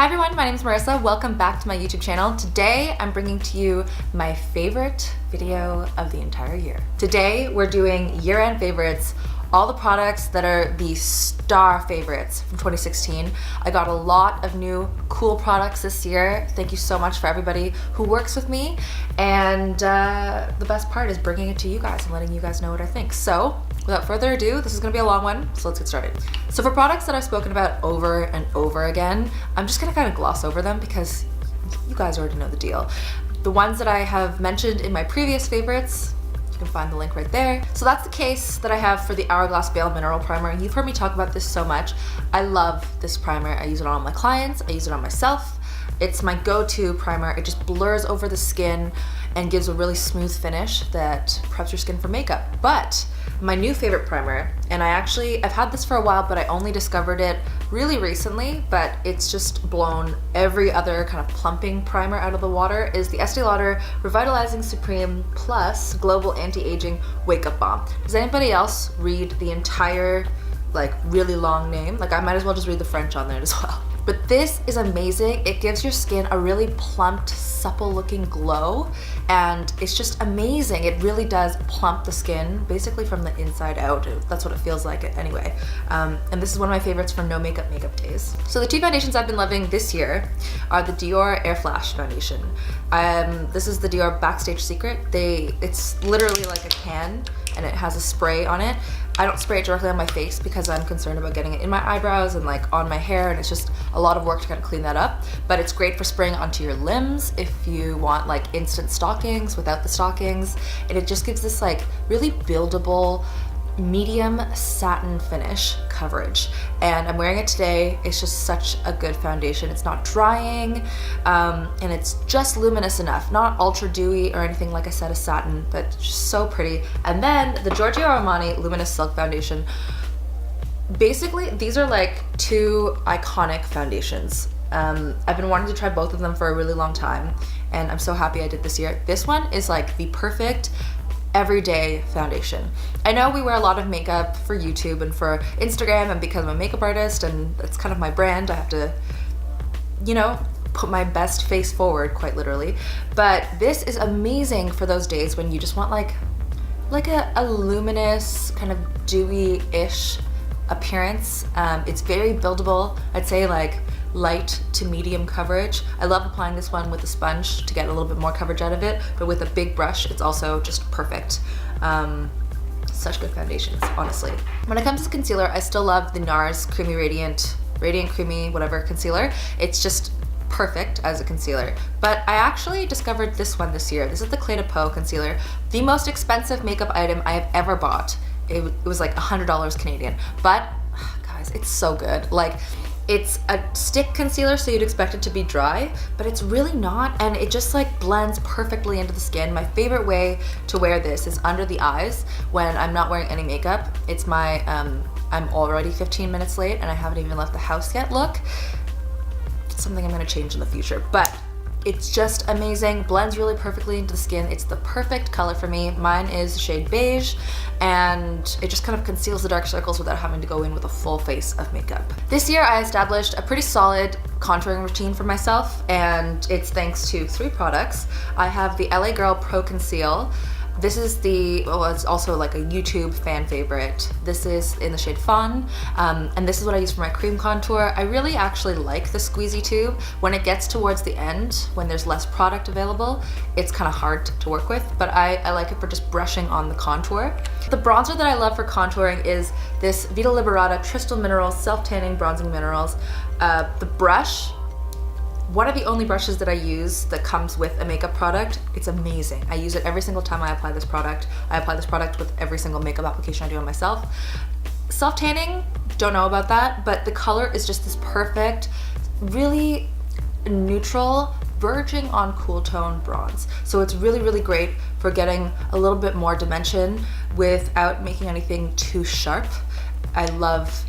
Hi everyone, my name is Marissa. Welcome back to my YouTube channel. Today I'm bringing to you my favorite video of the entire year. Today we're doing year-end favorites, all the products that are the star favorites from 2016. I got a lot of new cool products this year. Thank you so much for everybody who works with me. And the best part is bringing it to you guys and letting you guys know what I think. So without further ado, this is gonna be a long one, so let's get started. So for products that I've spoken about over and over again, I'm just gonna kind of gloss over them because you guys already know the deal. The ones that I have mentioned in my previous favorites, you can find the link right there. So that's the case that I have for the Hourglass Veil Mineral Primer. You've heard me talk about this so much. I love this primer. I use it on all my clients, I use it on myself. It's my go-to primer. It just blurs over the skin and gives a really smooth finish that preps your skin for makeup. But my new favorite primer, and I've had this for a while, but I only discovered it really recently, but it's just blown every other kind of plumping primer out of the water, is the Estée Lauder Revitalising Supreme Plus Global Anti-Aging Wake Up Balm. Does anybody else read the entire, like, really long name? Like, I might as well just read the French on there as well. But this is amazing. It gives your skin a really plumped, supple looking glow, and it's just amazing. It really does plump the skin, basically from the inside out. That's what it feels like anyway. And this is one of my favorites for no makeup days. So the two foundations I've been loving this year are the Dior Airflash foundation. This is the Dior Backstage Secret. It's literally like a can, and it has a spray on it. I don't spray it directly on my face because I'm concerned about getting it in my eyebrows and like on my hair, and it's just a lot of work to kind of clean that up. But it's great for spraying onto your limbs if you want like instant stockings without the stockings. And it just gives this like really buildable, medium satin finish coverage. And I'm wearing it today. It's just such a good foundation. It's not drying, and it's just luminous enough, not ultra dewy or anything, like I said, a satin, but just so pretty. And then the Giorgio Armani Luminous Silk Foundation. Basically, these are like two iconic foundations. I've been wanting to try both of them for a really long time, and I'm so happy I did this year. This one is like the perfect everyday foundation. I know we wear a lot of makeup for YouTube and for Instagram, and because I'm a makeup artist and that's kind of my brand, I have to, you know, put my best face forward, quite literally. But this is amazing for those days when you just want like a luminous, kind of dewy-ish appearance. It's very buildable. I'd say like light to medium coverage. I love applying this one with a sponge to get a little bit more coverage out of it, but with a big brush, it's also just perfect. Such good foundations, honestly. When it comes to concealer, I still love the NARS Creamy Radiant Creamy, whatever concealer. It's just perfect as a concealer. But I actually discovered this one this year. This is the Peau concealer, the most expensive makeup item I have ever bought. It was like $100 Canadian, but guys, it's so good. Like, it's a stick concealer, so you'd expect it to be dry, but it's really not, and it just like blends perfectly into the skin. My favorite way to wear this is under the eyes when I'm not wearing any makeup. It's my I'm already 15 minutes late and I haven't even left the house yet look. It's something I'm gonna change in the future, but it's just amazing, blends really perfectly into the skin. It's the perfect color for me. Mine is the shade Beige, and it just kind of conceals the dark circles without having to go in with a full face of makeup. This year I established a pretty solid contouring routine for myself, and it's thanks to 3 products. I have the LA Girl Pro.Conceal. This is it's also like a YouTube fan favorite. This is in the shade Fawn, and this is what I use for my cream contour. I really actually like the squeezy tube. When it gets towards the end, when there's less product available, it's kind of hard to work with, but I like it for just brushing on the contour. The bronzer that I love for contouring is this Vita Liberata Trystal Minerals Self-Tanning Bronzing Minerals. The brush, one of the only brushes that I use that comes with a makeup product. It's amazing. I use it every single time I apply this product. I apply this product with every single makeup application I do on myself. Self-tanning, don't know about that, but the color is just this perfect, really neutral, verging on cool tone bronze. So it's really, really great for getting a little bit more dimension without making anything too sharp. I love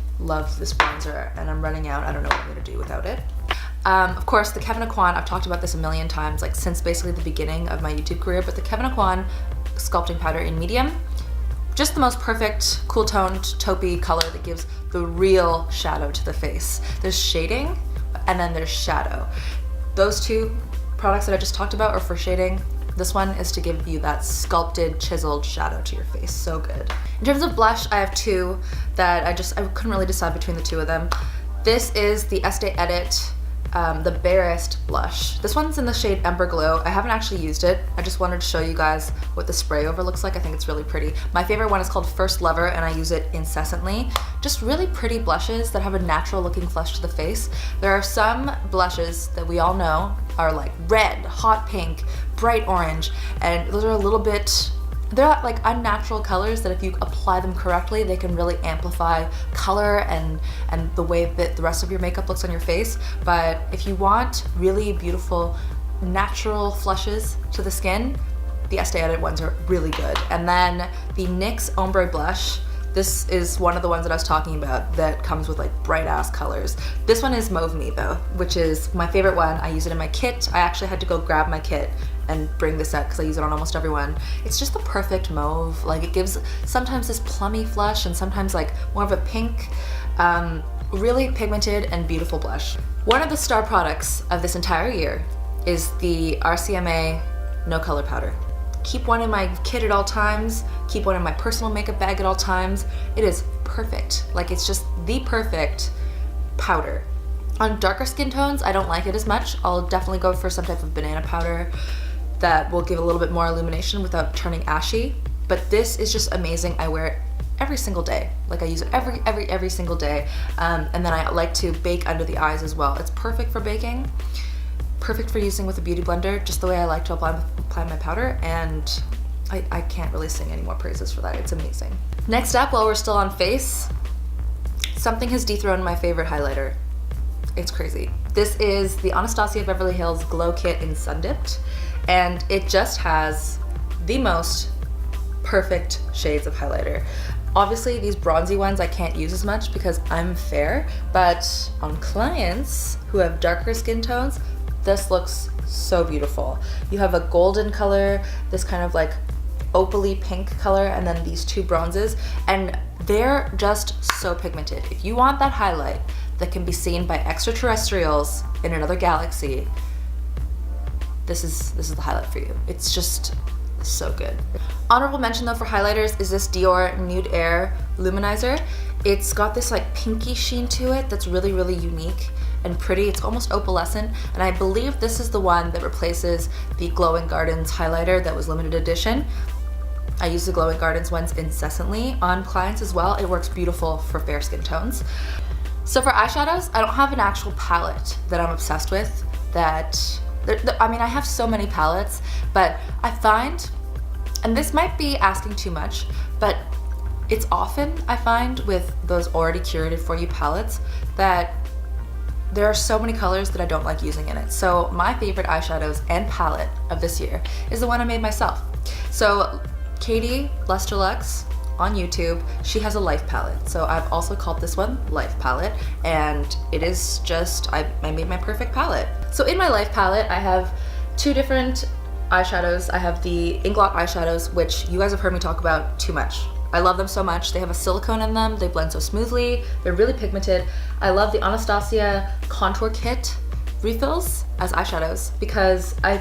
this bronzer, and I'm running out. I don't know what I'm gonna do without it. Of course, the Kevyn Aucoin, I've talked about this a million times, like since basically the beginning of my YouTube career, but the Kevyn Aucoin sculpting powder in medium, just the most perfect cool toned taupey color that gives the real shadow to the face. There's shading, and then there's shadow. Those two products that I just talked about are for shading. This one is to give you that sculpted, chiseled shadow to your face. So good. In terms of blush, I have two that I couldn't really decide between the two of them. This is the Estée Edit, the Barest blush. This one's in the shade Ember Glow. I haven't actually used it. I just wanted to show you guys what the spray over looks like. I think it's really pretty. My favorite one is called First Lover, and I use it incessantly. Just really pretty blushes that have a natural looking flush to the face. There are some blushes that we all know are like red, hot pink, bright orange, and those are a little bit, they're like unnatural colors that if you apply them correctly, they can really amplify color and the way that the rest of your makeup looks on your face. But if you want really beautiful, natural flushes to the skin, the Estée Edit ones are really good. And then the NYX Ombré blush, this is one of the ones that I was talking about that comes with like bright ass colors. This one is Mauve Me though, which is my favorite one. I use it in my kit. I actually had to go grab my kit and bring this out because I use it on almost everyone. It's just the perfect mauve. Like it gives sometimes this plummy flush and sometimes like more of a pink, really pigmented and beautiful blush. One of the star products of this entire year is the RCMA No Color Powder. Keep one in my kit at all times, keep one in my personal makeup bag at all times. It is perfect. Like it's just the perfect powder. On darker skin tones, I don't like it as much. I'll definitely go for some type of banana powder that will give a little bit more illumination without turning ashy. But this is just amazing. I wear it every single day. Like I use it every single day. And then I like to bake under the eyes as well. It's perfect for baking. Perfect for using with a beauty blender, just the way I like to apply my powder, and I can't really sing any more praises for that. It's amazing. Next up, while we're still on face, something has dethroned my favorite highlighter. It's crazy. This is the Anastasia Beverly Hills Glow Kit in Sun Dipped, and it just has the most perfect shades of highlighter. Obviously, these bronzy ones I can't use as much because I'm fair, but on clients who have darker skin tones, this looks so beautiful. You have a golden color, this kind of like opaly pink color, and then these two bronzes, and they're just so pigmented. If you want that highlight that can be seen by extraterrestrials in another galaxy, this is the highlight for you. It's just so good. Honorable mention though for highlighters is this Dior Nude Air Luminizer. It's got this like pinky sheen to it that's really, really unique and pretty. It's almost opalescent, and I believe this is the one that replaces the Glow in Gardens highlighter that was limited edition. I use the Glow in Gardens ones incessantly on clients as well. It works beautiful for fair skin tones. So for eyeshadows, I don't have an actual palette that I'm obsessed with. I mean, I have so many palettes, but I find, and this might be asking too much, but it's often, I find, with those already curated for you palettes that there are so many colors that I don't like using in it. So my favorite eyeshadows and palette of this year is the one I made myself. So Katie Lustrelux on YouTube, she has a Life palette. So I've also called this one Life palette, and it is just, I made my perfect palette. So in my Life palette, I have two different eyeshadows. I have the Inglot eyeshadows, which you guys have heard me talk about too much. I love them so much. They have a silicone in them. They blend so smoothly. They're really pigmented. I love the Anastasia Contour Kit refills as eyeshadows because I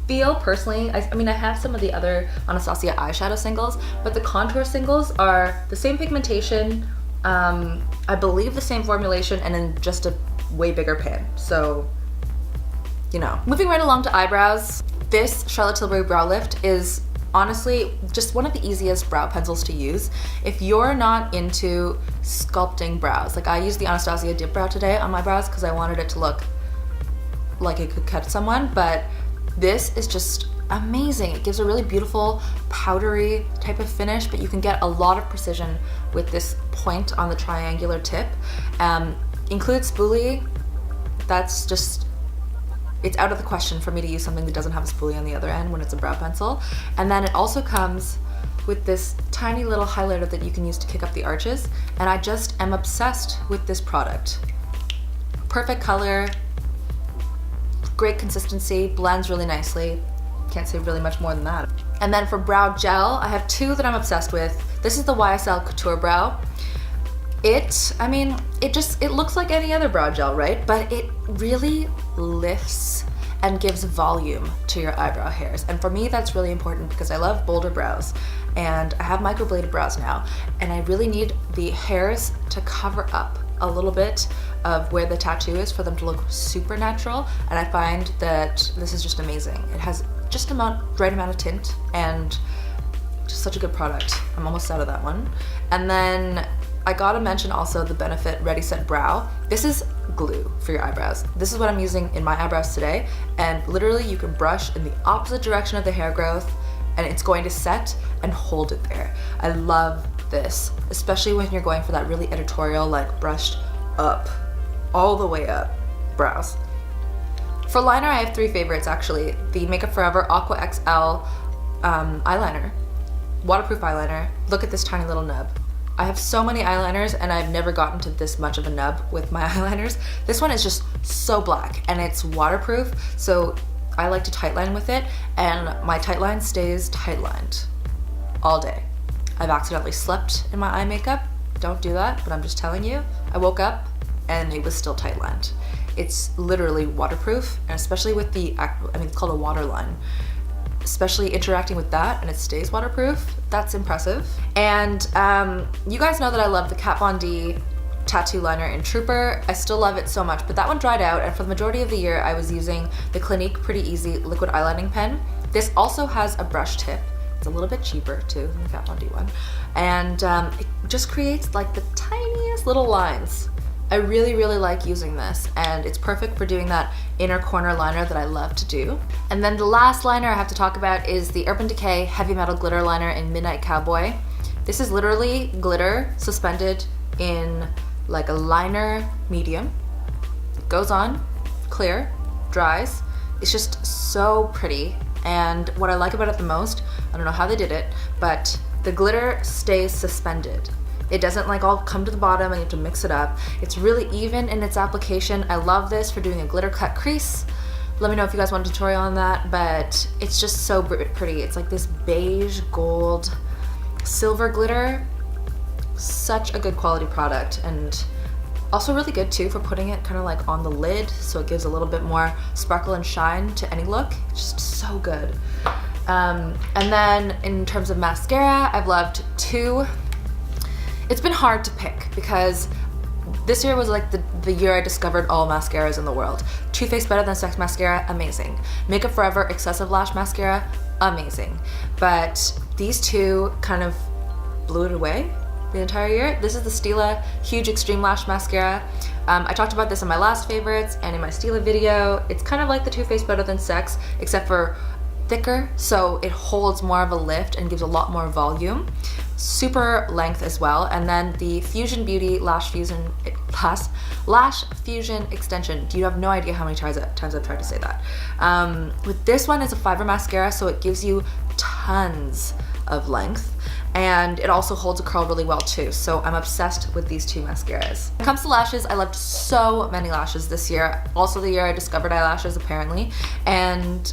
feel personally, I mean, I have some of the other Anastasia eyeshadow singles, but the contour singles are the same pigmentation, I believe the same formulation, and in just a way bigger pan. So, you know. Moving right along to eyebrows, this Charlotte Tilbury Brow Lift is honestly just one of the easiest brow pencils to use. If you're not into sculpting brows, like I used the Anastasia Dip Brow today on my brows because I wanted it to look like it could cut someone, but this is just amazing. It gives a really beautiful powdery type of finish, but you can get a lot of precision with this point on the triangular tip. Includes spoolie. That's just, it's out of the question for me to use something that doesn't have a spoolie on the other end when it's a brow pencil. And then it also comes with this tiny little highlighter that you can use to kick up the arches, and I just am obsessed with this product. Perfect color, great consistency, blends really nicely. Can't say really much more than that. And then for brow gel, I have two that I'm obsessed with. This is the YSL Couture Brow. I mean, it looks like any other brow gel, right? But it really lifts and gives volume to your eyebrow hairs. And for me, that's really important because I love bolder brows and I have microbladed brows now, and I really need the hairs to cover up a little bit of where the tattoo is for them to look super natural. And I find that this is just amazing. It has just right amount of tint and just such a good product. I'm almost out of that one. And then I gotta mention also the Benefit Ready Set Brow. This is glue for your eyebrows. This is what I'm using in my eyebrows today, and literally you can brush in the opposite direction of the hair growth and it's going to set and hold it there. I love this, especially when you're going for that really editorial, like brushed up, all the way up brows. For liner, I have 3 favorites actually. The Makeup Forever Aqua XL eyeliner, waterproof eyeliner. Look at this tiny little nub. I have so many eyeliners and I've never gotten to this much of a nub with my eyeliners. This one is just so black and it's waterproof, so I like to tightline with it, and my tightline stays tightlined all day. I've accidentally slept in my eye makeup. Don't do that, but I'm just telling you. I woke up and it was still tightlined. It's literally waterproof, and especially with it's called a waterline. Especially interacting with that and it stays waterproof, that's impressive. And you guys know that I love the Kat Von D tattoo liner in Trooper. I still love it so much, but that one dried out, and for the majority of the year I was using the Clinique Pretty Easy liquid eyelining pen. This also has a brush tip. It's a little bit cheaper too than the Kat Von D one, and it just creates like the tiniest little lines. I really, really like using this, and it's perfect for doing that inner corner liner that I love to do. And then the last liner I have to talk about is the Urban Decay Heavy Metal Glitter Liner in Midnight Cowboy. This is literally glitter suspended in like a liner medium. It goes on, clear, dries. It's just so pretty, and what I like about it the most, I don't know how they did it, but the glitter stays suspended. It doesn't like all come to the bottom and you have to mix it up. It's really even in its application. I love this for doing a glitter cut crease. Let me know if you guys want a tutorial on that, but it's just so pretty. It's like this beige, gold, silver glitter. Such a good quality product, and also really good too for putting it kind of like on the lid, so it gives a little bit more sparkle and shine to any look. Just so good. And then in terms of mascara, I've loved 2. It's been hard to pick because this year was like the year I discovered all mascaras in the world. Too Faced Better Than Sex Mascara, amazing. Makeup Forever Excessive Lash Mascara, amazing. But these 2 kind of blew it away the entire year. This is the Stila Huge Extreme Lash Mascara. I talked about this in my last favorites and in my Stila video. It's kind of like the Too Faced Better Than Sex, except for thicker, so it holds more of a lift and gives a lot more volume. Super length as well. And then the Fusion Beauty Lash Fusion Extension. You have no idea how many times I've tried to say that. With this one, it's a fiber mascara, so it gives you tons of length, and it also holds a curl really well too, so I'm obsessed with these 2 mascaras. When it comes to lashes, I loved so many lashes this year. Also the year I discovered eyelashes apparently, and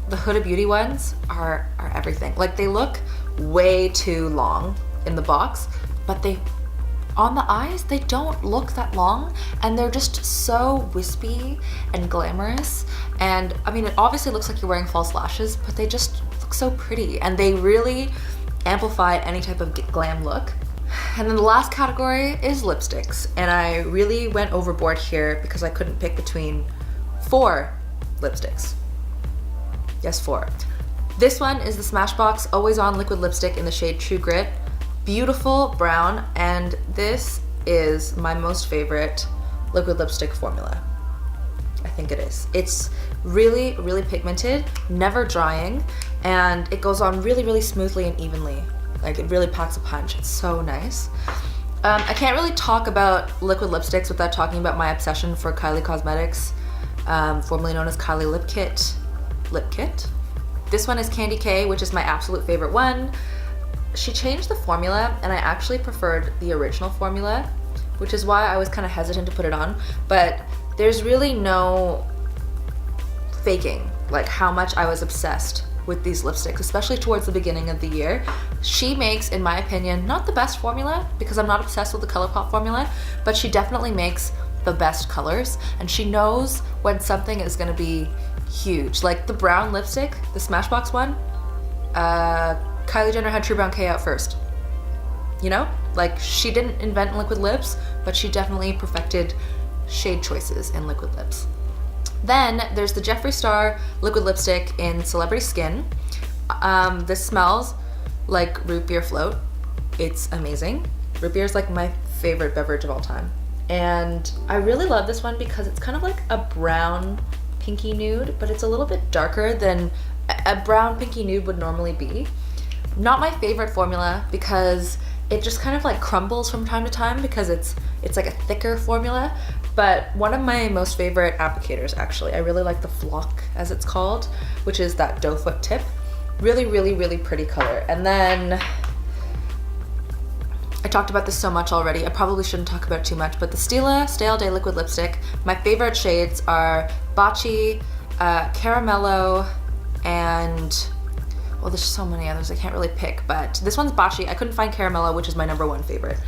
the Huda Beauty ones are everything. Like, they look way too long in the box, but on the eyes, they don't look that long, and they're just so wispy and glamorous. And I mean, it obviously looks like you're wearing false lashes, but they just look so pretty, and they really amplify any type of glam look. And then the last category is lipsticks, and I really went overboard here because I couldn't pick between 4 lipsticks. Yes, 4. This one is the Smashbox Always On Liquid Lipstick in the shade True Grit. Beautiful brown, and this is my most favorite liquid lipstick formula. I think it is. It's really, really pigmented, never drying, and it goes on really, really smoothly and evenly. Like, it really packs a punch. It's so nice. I can't really talk about liquid lipsticks without talking about my obsession for Kylie Cosmetics, formerly known as Kylie Lip Kit. This one is Candy K, which is my absolute favorite one. She changed the formula, and I actually preferred the original formula, which is why I was kind of hesitant to put it on, but there's really no faking like how much I was obsessed with these lipsticks, especially towards the beginning of the year. She makes, in my opinion, not the best formula because I'm not obsessed with the ColourPop formula, but she definitely makes the best colors, and she knows when something is gonna be huge. Like the brown lipstick, the Smashbox one, Kylie Jenner had True Brown K out first. You know? Like, she didn't invent liquid lips, but she definitely perfected shade choices in liquid lips. Then there's the Jeffree Star liquid lipstick in Celebrity Skin. This smells like root beer float. It's amazing. Root beer is like my favorite beverage of all time. And I really love this one because it's kind of like a brown pinky nude, but it's a little bit darker than a brown pinky nude would normally be. Not my favorite formula because it just kind of like crumbles from time to time because it's like a thicker formula, but one of my most favorite applicators actually. I really like the Flock, as it's called, which is that doe foot tip. Really, really, really pretty color. And then I talked about this so much already, I probably shouldn't talk about it too much, but the Stila Stay All Day liquid lipstick, my favorite shades are Bocce, Caramello, and well, there's so many others I can't really pick, but this one's Bocce. I couldn't find Caramello, which is my #1 favorite.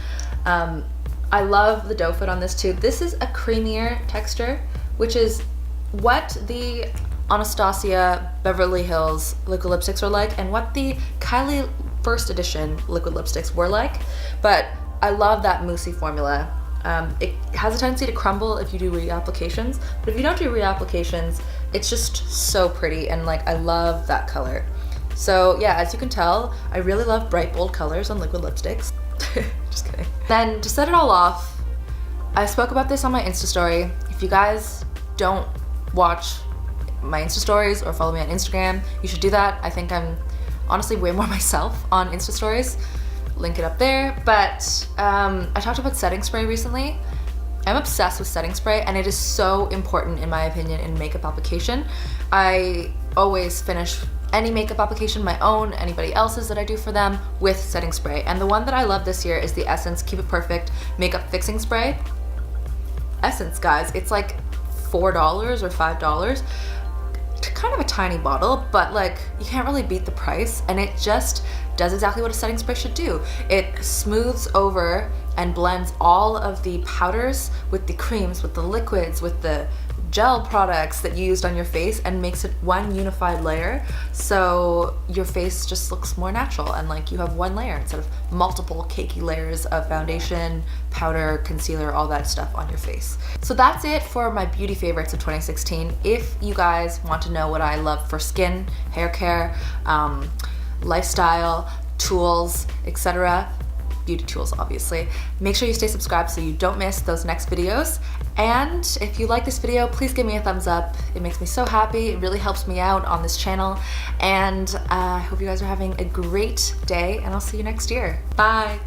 I love the doe foot on this too. This is a creamier texture, which is what the Anastasia Beverly Hills liquid lipsticks are like and what the Kylie first edition liquid lipsticks were like, but I love that moussey formula. It has a tendency to crumble if you do reapplications, but if you don't do reapplications, it's just so pretty, and like I love that color. So yeah, as you can tell, I really love bright, bold colors on liquid lipsticks. Just kidding. Then to set it all off, I spoke about this on my Insta story. If you guys don't watch my Insta stories or follow me on Instagram, you should do that. I think I'm honestly way more myself on Insta stories. Link it up there. But I talked about setting spray recently. I'm obsessed with setting spray, and it is so important in my opinion in makeup application. I always finish any makeup application, my own, anybody else's that I do for them, with setting spray. And the one that I love this year is the Essence Keep It Perfect Makeup Fixing Spray. Essence, guys, it's like $4 or $5. Kind of a tiny bottle, but like you can't really beat the price, and it just does exactly what a setting spray should do. It smooths over and blends all of the powders with the creams, with the liquids, with the gel products that you used on your face, and makes it one unified layer, so your face just looks more natural and like you have one layer instead of multiple cakey layers of foundation, powder, concealer, all that stuff on your face. So that's it for my beauty favorites of 2016. If you guys want to know what I love for skin, hair care, lifestyle, tools, etc., beauty tools obviously, make sure you stay subscribed so you don't miss those next videos. And if you like this video, please give me a thumbs up. It makes me so happy. It really helps me out on this channel. And I hope you guys are having a great day, and I'll see you next year. Bye.